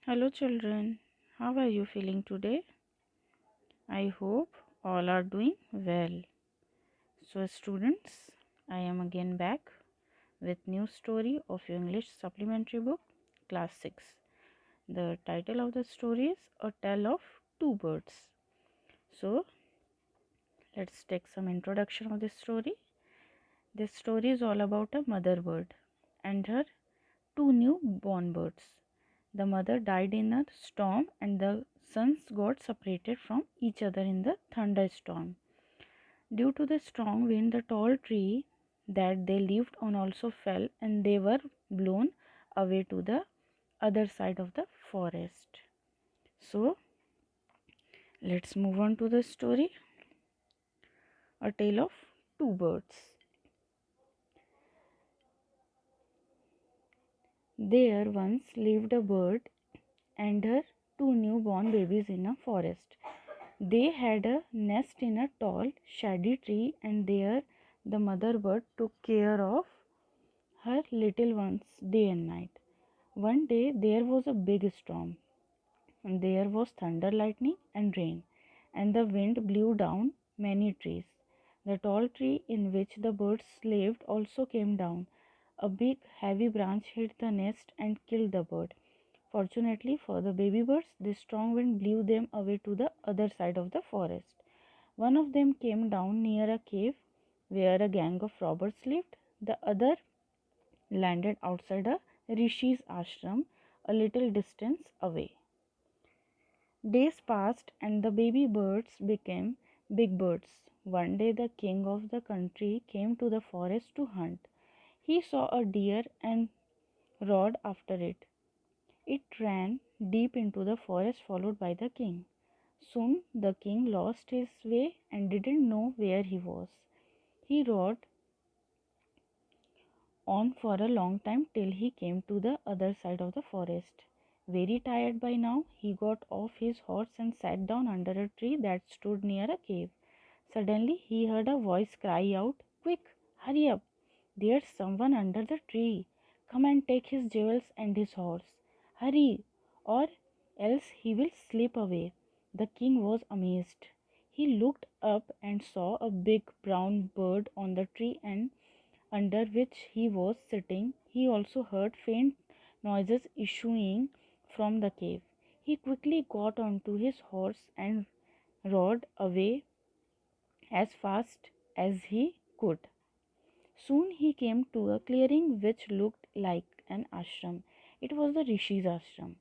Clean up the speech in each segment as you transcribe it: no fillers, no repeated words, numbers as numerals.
Hello, children. How are you feeling today? I hope all are doing well. So, students, I am again back with new story of your English supplementary book, Class 6. The title of the story is A Tale of Two Birds. So, let's take some introduction of this story. This story is all about a mother bird and her two newborn birds. The mother died in a storm and the sons got separated from each other in the thunderstorm. Due to the strong wind, the tall tree that they lived on also fell and they were blown away to the other side of the forest. So, let's move on to the story A Tale of Two Birds. There once lived a bird and her two newborn babies in a forest. They had a nest in a tall, shady tree, and there the mother bird took care of her little ones day and night. One day there was a big storm, and there was thunder, lightning, and rain, and the wind blew down many trees. The tall tree in which the birds lived also came down. A big, heavy branch hit the nest and killed the bird. Fortunately for the baby birds, the strong wind blew them away to the other side of the forest. One of them came down near a cave where a gang of robbers lived. The other landed outside a rishi's ashram a little distance away. Days passed and the baby birds became big birds. One day the king of the country came to the forest to hunt. He saw a deer and rode after it. It ran deep into the forest followed by the king. Soon the king lost his way and didn't know where he was. He rode on for a long time till he came to the other side of the forest. Very tired by now, he got off his horse and sat down under a tree that stood near a cave. Suddenly he heard a voice cry out, "Quick, hurry up! There's someone under the tree. Come and take his jewels and his horse. Hurry, or else he will slip away." The king was amazed. He looked up and saw a big brown bird on the tree and under which he was sitting. He also heard faint noises issuing from the cave. He quickly got onto his horse and rode away as fast as he could. Soon he came to a clearing which looked like an ashram. It was the Rishi's ashram.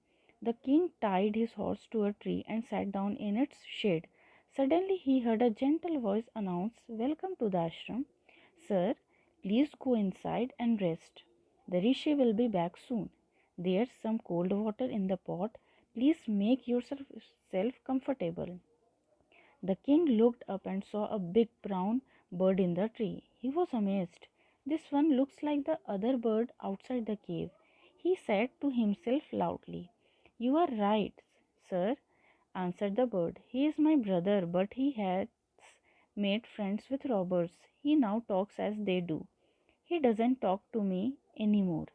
The king tied his horse to a tree and sat down in its shade. Suddenly he heard a gentle voice announce, "Welcome to the ashram. Sir, please go inside and rest. The Rishi will be back soon. There's some cold water in the pot. Please make yourself comfortable." The king looked up and saw a big brown bird in the tree. He was amazed. "This one looks like the other bird outside the cave," he said to himself loudly. "You are right, sir," answered the bird. "He is my brother, but he has made friends with robbers. He now talks as they do. He doesn't talk to me anymore."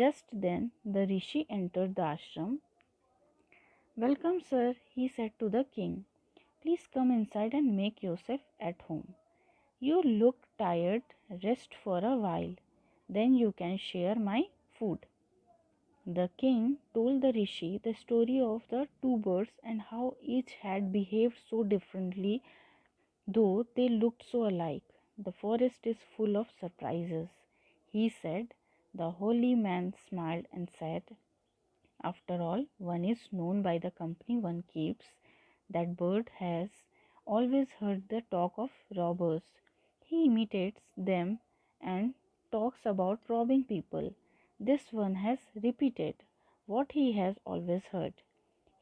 Just then the rishi entered the ashram. "Welcome, sir," he said to the king. "Please come inside and make yourself at home. You look tired. Rest for a while. Then you can share my food." The king told the rishi the story of the two birds and how each had behaved so differently, though they looked so alike. "The forest is full of surprises," he said. The holy man smiled and said, "After all, one is known by the company one keeps. That bird has always heard the talk of robbers. He imitates them and talks about robbing people. This one has repeated what he has always heard.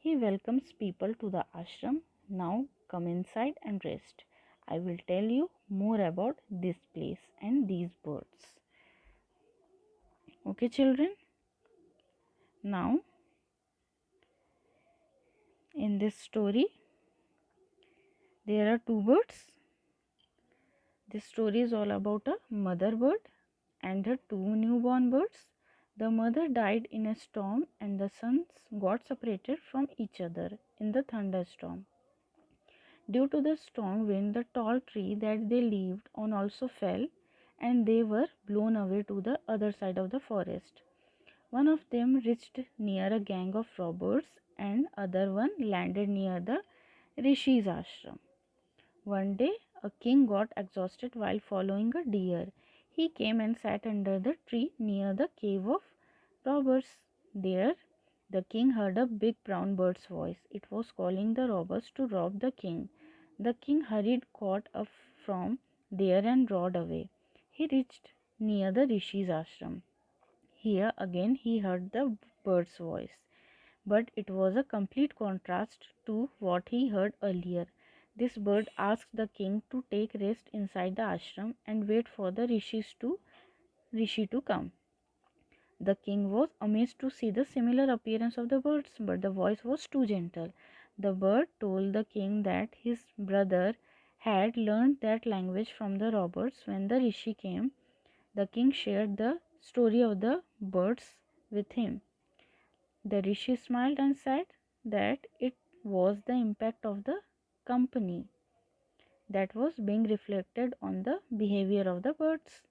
He welcomes people to the ashram. Now come inside and rest. I will tell you more about this place and these birds." Okay, children. Now, in this story, there are two birds. This story is all about a mother bird and her two newborn birds. The mother died in a storm, and the sons got separated from each other in the thunderstorm. Due to the strong wind, the tall tree that they lived on also fell, and they were blown away to the other side of the forest. One of them reached near a gang of robbers, and other one landed near the Rishi's ashram. One day, a king got exhausted while following a deer. He came and sat under the tree near the cave of robbers. There, the king heard a big brown bird's voice. It was calling the robbers to rob the king. The king hurried, caught up from there, and rode away. He reached near the Rishi's ashram. Here again he heard the bird's voice, but it was a complete contrast to what he heard earlier. This bird asked the king to take rest inside the ashram and wait for the rishi to come. The king was amazed to see the similar appearance of the birds, but the voice was too gentle. The bird told the king that his brother had learned that language from the robbers when the rishi came. The king shared the story of the birds with him. The rishi smiled and said that it was the impact of the company that was being reflected on the behavior of the birds.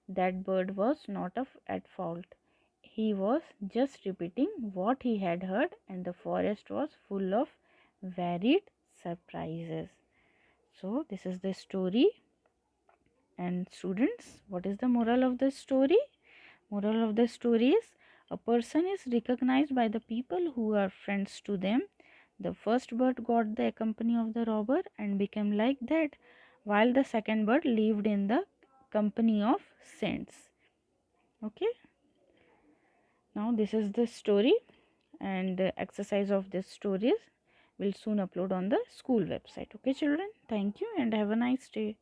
That bird was not at fault. He was just repeating what he had heard, and the forest was full of varied surprises. So, this is the story. And students, what is the moral of the story? Moral of the story is a person is recognized by the people who are friends to them. The first bird got the company of the robber and became like that, while the second bird lived in the company of saints. Okay, now this is the story, and exercise of this stories will soon upload on the school website. Okay children, thank you and have a nice day.